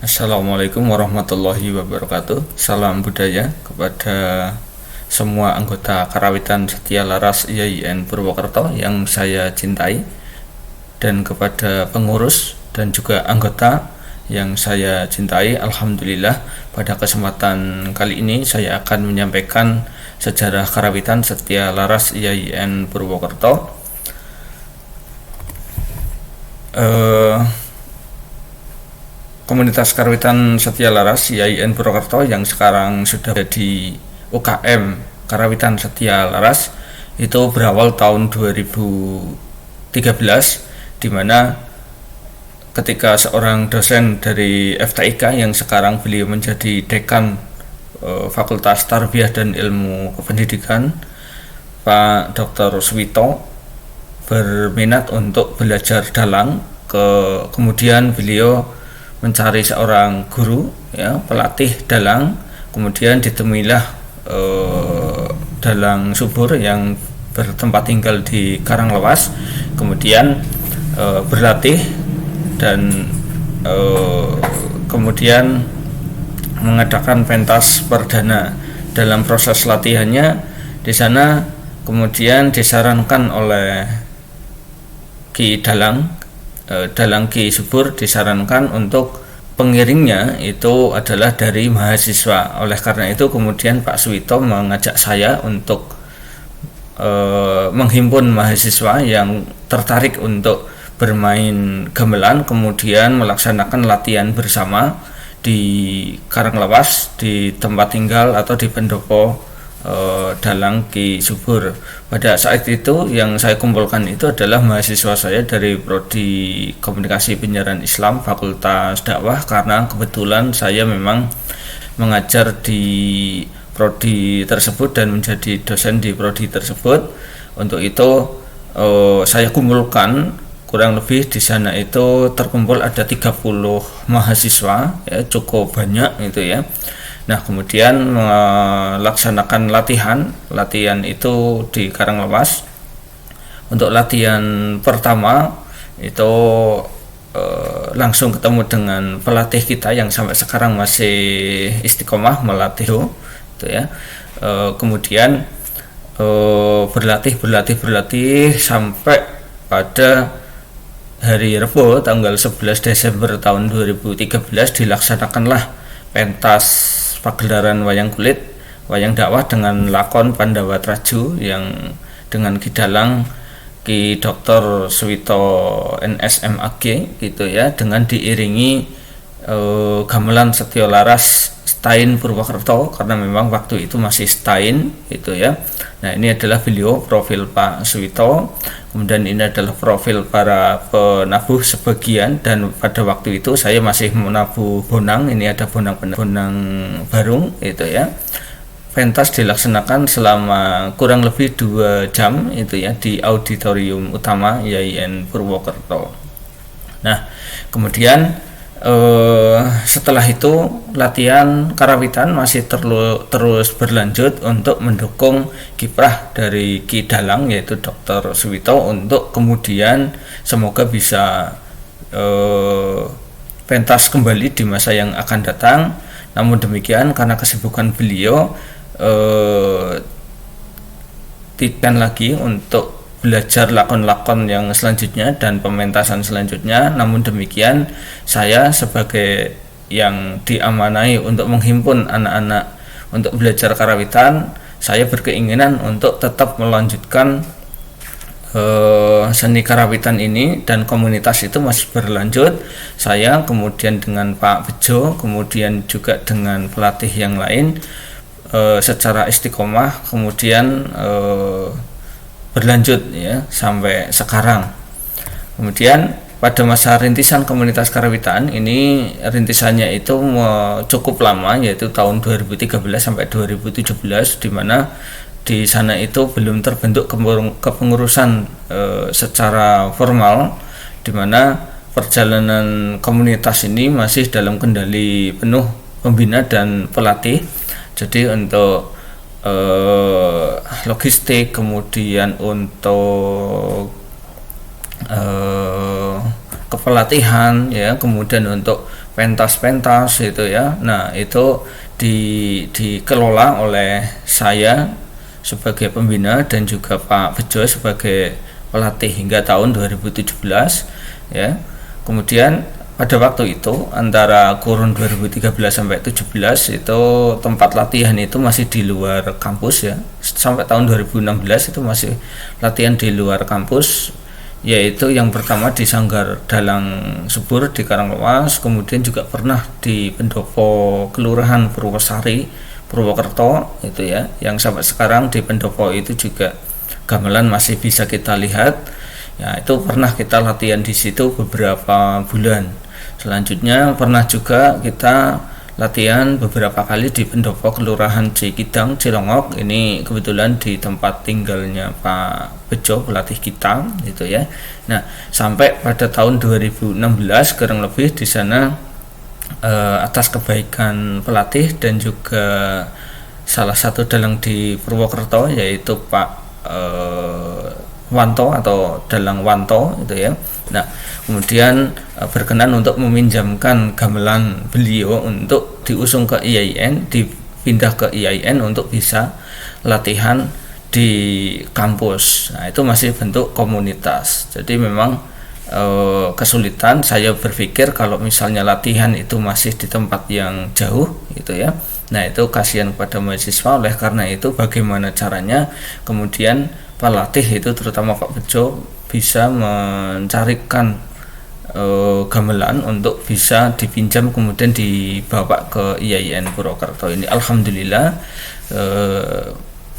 Assalamualaikum warahmatullahi wabarakatuh. Salam budaya kepada semua anggota Karawitan Setia Laras IAIN Purwokerto yang saya cintai, dan kepada pengurus dan juga anggota yang saya cintai. Alhamdulillah, pada kesempatan kali ini saya akan menyampaikan sejarah Karawitan Setia Laras IAIN Purwokerto. Komunitas Karawitan Setia Laras IAIN Purwokerto yang sekarang sudah jadi UKM Karawitan Setia Laras itu berawal tahun 2013, di mana ketika seorang dosen dari FTIK yang sekarang beliau menjadi dekan Fakultas Tarbiyah dan Ilmu Kependidikan, Pak Dr. Suwito, berminat untuk belajar dalang. Kemudian beliau mencari seorang guru, pelatih dalang. Kemudian ditemuilah dalang subur yang bertempat tinggal di Karanglewas. Kemudian berlatih dan kemudian mengadakan pentas perdana. Dalam proses latihannya di sana kemudian disarankan oleh Ki Dalang Ki Subur, disarankan untuk pengiringnya itu adalah dari mahasiswa. Oleh karena itu kemudian Pak Suwito mengajak saya untuk menghimpun mahasiswa yang tertarik untuk bermain gamelan, kemudian melaksanakan latihan bersama di Karanglewas, di tempat tinggal atau di pendopo dalang Ki Subur. Pada saat itu yang saya kumpulkan itu adalah mahasiswa saya dari Prodi Komunikasi Penyiaran Islam Fakultas Dakwah, karena kebetulan saya memang mengajar di prodi tersebut dan menjadi dosen di prodi tersebut. Untuk itu saya kumpulkan kurang lebih di sana itu terkumpul ada 30 mahasiswa, cukup banyak itu ya. Nah, kemudian melaksanakan latihan itu di Karanglewas. Untuk latihan pertama itu langsung ketemu dengan pelatih kita yang sampai sekarang masih istiqomah melatih itu ya. Kemudian berlatih sampai pada hari Rebo tanggal 11 Desember tahun 2013 dilaksanakanlah pentas pagelaran wayang kulit, wayang dakwah dengan lakon Pandawa Traju yang dengan Ki Dalang Ki Dr. Suwito NSMAG gitu ya, dengan diiringi gamelan Setia Laras Stain Purwokerto, karena memang waktu itu masih Stain itu ya. Nah, ini adalah beliau, profil Pak Suwito. Kemudian ini adalah profil para penabuh sebagian, dan pada waktu itu saya masih menabuh bonang. Ini ada bonang barung itu ya. Pentas dilaksanakan selama kurang lebih 2 jam itu ya di auditorium utama IAIN Purwokerto. Nah, kemudian setelah itu latihan Karawitan masih terus berlanjut untuk mendukung kiprah dari Ki Dalang, yaitu Dr. Suwito, untuk kemudian semoga bisa pentas kembali di masa yang akan datang. Namun demikian, karena kesibukan beliau tidak lagi untuk belajar lakon-lakon yang selanjutnya dan pementasan selanjutnya. Namun demikian, saya sebagai yang diamanai untuk menghimpun anak-anak untuk belajar Karawitan, saya berkeinginan untuk tetap melanjutkan seni Karawitan ini, dan komunitas itu masih berlanjut. Saya kemudian dengan Pak Bejo, kemudian juga dengan pelatih yang lain secara istiqomah kemudian berlanjut ya sampai sekarang. Kemudian pada masa rintisan komunitas Karawitan ini, rintisannya itu cukup lama, yaitu tahun 2013 sampai 2017, di mana di sana itu belum terbentuk kepengurusan secara formal, di mana perjalanan komunitas ini masih dalam kendali penuh pembina dan pelatih. Jadi untuk logistik, kemudian untuk kepelatihan ya, kemudian untuk pentas-pentas itu ya. Nah, itu dikelola oleh saya sebagai pembina dan juga Pak Bejo sebagai pelatih hingga tahun 2017 ya. Kemudian pada waktu itu antara kurun 2013 sampai 17 itu tempat latihan itu masih di luar kampus ya. Sampai tahun 2016 itu masih latihan di luar kampus, yaitu yang pertama di Sanggar Dalang Subur di Karanglewas, kemudian juga pernah di Pendopo Kelurahan Purwosari Purwokerto itu ya, yang sampai sekarang di Pendopo itu juga gamelan masih bisa kita lihat ya. Itu pernah kita latihan di situ beberapa bulan. Selanjutnya pernah juga kita latihan beberapa kali di Pendopo Kelurahan Cikidang Cilongok, ini kebetulan di tempat tinggalnya Pak Bejo pelatih kita gitu ya. Nah, sampai pada tahun 2016 kurang lebih di sana atas kebaikan pelatih dan juga salah satu dalang di Purwokerto yaitu Pak Wanto atau Dalang Wanto itu ya. Nah, kemudian berkenan untuk meminjamkan gamelan beliau untuk diusung ke IAIN, dipindah ke IAIN untuk bisa latihan di kampus. Nah, itu masih bentuk komunitas. Jadi memang kesulitan saya berpikir kalau misalnya latihan itu masih di tempat yang jauh gitu ya. Nah, itu kasihan kepada mahasiswa. Oleh karena itu bagaimana caranya kemudian pelatih itu terutama Pak Bejo bisa mencarikan gamelan untuk bisa dipinjam kemudian dibawa ke IAIN Purwokerto ini. Alhamdulillah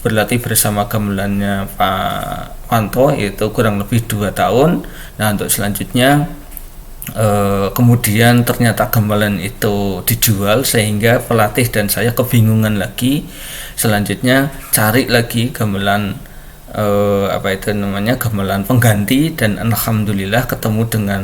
berlatih bersama gamelannya Pak Wanto itu kurang lebih 2 tahun. Nah, untuk selanjutnya kemudian ternyata gamelan itu dijual sehingga pelatih dan saya kebingungan lagi. Selanjutnya cari lagi gamelan gamelan pengganti, dan alhamdulillah ketemu dengan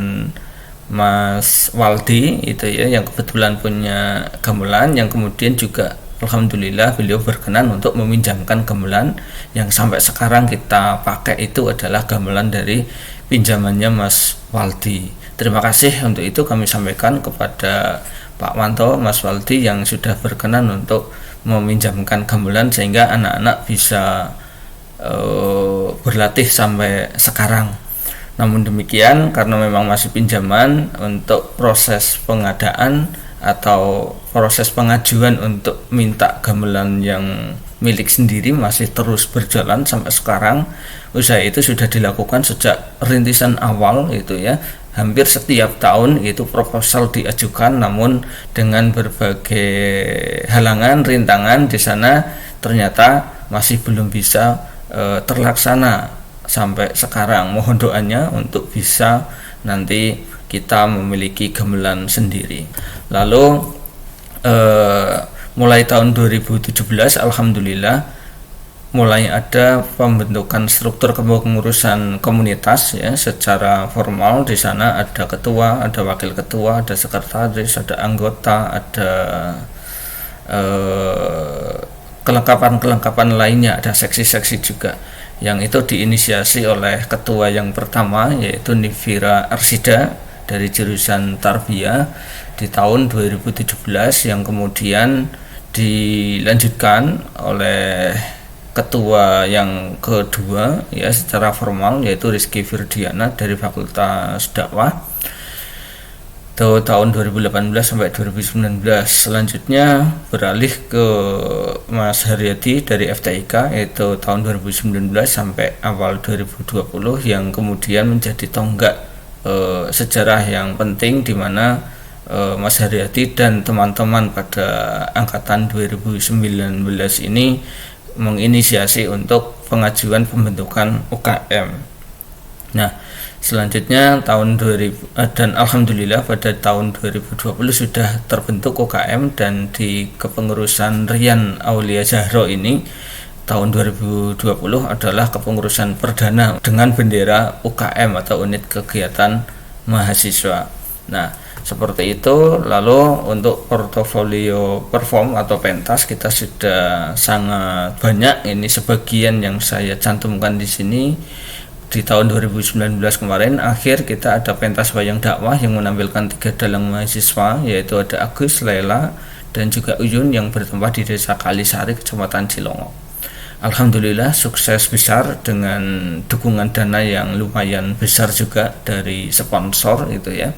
Mas Waldi itu ya, yang kebetulan punya gamelan, yang kemudian juga alhamdulillah beliau berkenan untuk meminjamkan gamelan yang sampai sekarang kita pakai itu adalah gamelan dari pinjamannya Mas Waldi. Terima kasih untuk itu kami sampaikan kepada Pak Wanto, Mas Waldi yang sudah berkenan untuk meminjamkan gamelan sehingga anak-anak bisa berlatih sampai sekarang. Namun demikian, karena memang masih pinjaman, untuk proses pengadaan atau proses pengajuan untuk minta gamelan yang milik sendiri masih terus berjalan sampai sekarang. Usaha itu sudah dilakukan sejak rintisan awal itu ya. Hampir setiap tahun itu proposal diajukan, namun dengan berbagai halangan, rintangan di sana ternyata masih belum bisa terlaksana sampai sekarang. Mohon doanya untuk bisa nanti kita memiliki gamelan sendiri. Lalu mulai tahun 2017 alhamdulillah mulai ada pembentukan struktur kepengurusan komunitas ya secara formal. Di sana ada ketua, ada wakil ketua, ada sekretaris, ada anggota, ada kelengkapan lainnya, ada seksi-seksi juga, yang itu diinisiasi oleh ketua yang pertama yaitu Nifira Arsida dari jurusan Tarbiyah di tahun 2017, yang kemudian dilanjutkan oleh ketua yang kedua ya secara formal yaitu Rizky Firdiana dari Fakultas Dakwah tahun 2018 sampai 2019. Selanjutnya beralih ke Mas Haryadi dari FTIK yaitu tahun 2019 sampai awal 2020, yang kemudian menjadi tonggak sejarah yang penting di mana Mas Haryadi dan teman-teman pada angkatan 2019 ini menginisiasi untuk pengajuan pembentukan UKM. Nah, selanjutnya tahun 2000 dan alhamdulillah pada tahun 2020 sudah terbentuk UKM, dan di kepengurusan Rian Aulia Zahro ini tahun 2020 adalah kepengurusan perdana dengan bendera UKM atau unit kegiatan mahasiswa. Nah, seperti itu. Lalu untuk portofolio perform atau pentas kita sudah sangat banyak. Ini sebagian yang saya cantumkan di sini. di tahun 2019 kemarin akhir kita ada pentas wayang dakwah yang menampilkan 3 dalang mahasiswa, yaitu ada Agus, Laila, dan juga Uyun yang bertempat di Desa Kalisari, Kecamatan Cilongok. Alhamdulillah sukses besar dengan dukungan dana yang lumayan besar juga dari sponsor itu ya.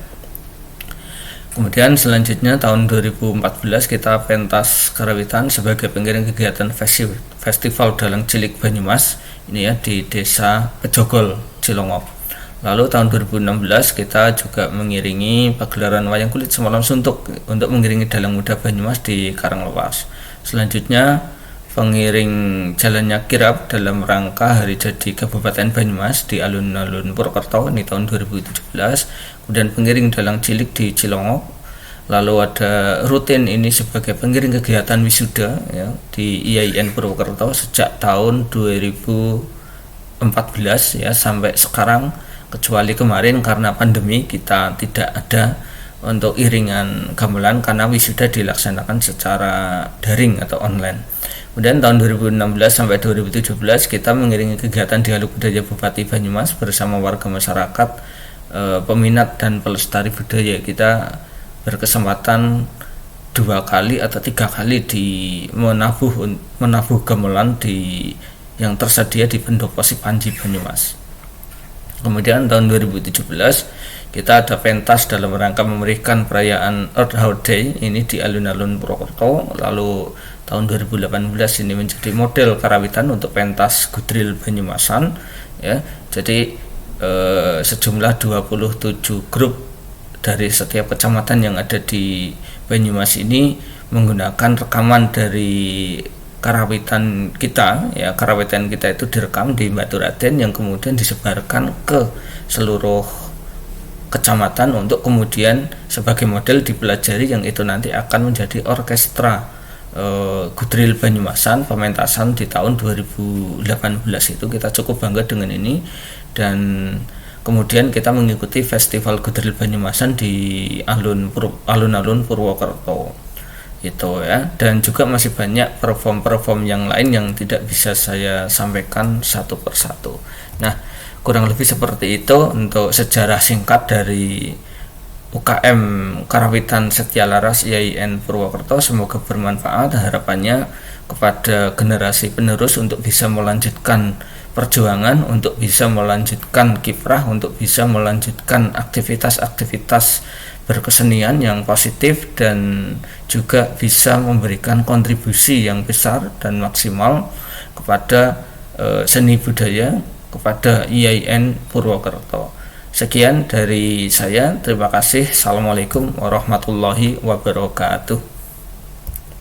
Kemudian selanjutnya tahun 2014 kita pentas karawitan sebagai pengiring kegiatan Festival Dalang Cilik Banyumas ini ya di Desa Pejogol, Cilongok. Lalu tahun 2016 kita juga mengiringi pagelaran wayang kulit Semalam Suntuk untuk mengiringi dalang muda Banyumas di Karanglepas. Selanjutnya pengiring jalannya kirap dalam rangka hari jadi Kabupaten Banyumas di alun-alun Purwokerto ini tahun 2017. Kemudian pengiring dalang cilik di Cilongok. Lalu ada rutin ini sebagai pengiring kegiatan wisuda ya, di IAIN Purwokerto sejak tahun 2014 ya sampai sekarang, kecuali kemarin karena pandemi kita tidak ada untuk iringan gamelan karena wisuda dilaksanakan secara daring atau online. Kemudian tahun 2016 sampai 2017 kita mengiringi kegiatan dialog budaya Bupati Banyumas bersama warga masyarakat peminat dan pelestari budaya. Kita berkesempatan 2 kali atau 3 kali di menabuh gamelan yang tersedia di Pendopo Sipanji Banyumas. Kemudian tahun 2017 kita ada pentas dalam rangka memberikan perayaan Earth Hour Day ini di alun-alun Purwokerto. Lalu tahun 2018 ini menjadi model karawitan untuk pentas Gudril Banyumasan ya. Jadi sejumlah 27 grup dari setiap kecamatan yang ada di Banyumas ini menggunakan rekaman dari karawitan kita ya. Karawitan kita itu direkam di Baturaden yang kemudian disebarkan ke seluruh kecamatan untuk kemudian sebagai model dipelajari, yang itu nanti akan menjadi orkestra Gudril Banyumasan pementasan di tahun 2018 itu. Kita cukup bangga dengan ini. Dan kemudian kita mengikuti Festival Gudril Banyumasan di alun-alun Purwokerto itu ya. Dan juga masih banyak perform yang lain yang tidak bisa saya sampaikan satu persatu. Nah, kurang lebih seperti itu untuk sejarah singkat dari UKM Karawitan Setialaras IAIN Purwokerto. Semoga bermanfaat. Harapannya kepada generasi penerus untuk bisa melanjutkan perjuangan, untuk bisa melanjutkan kiprah, untuk bisa melanjutkan aktivitas-aktivitas berkesenian yang positif, dan juga bisa memberikan kontribusi yang besar dan maksimal kepada seni budaya, kepada IAIN Purwokerto. Sekian dari saya, terima kasih. Assalamualaikum warahmatullahi wabarakatuh.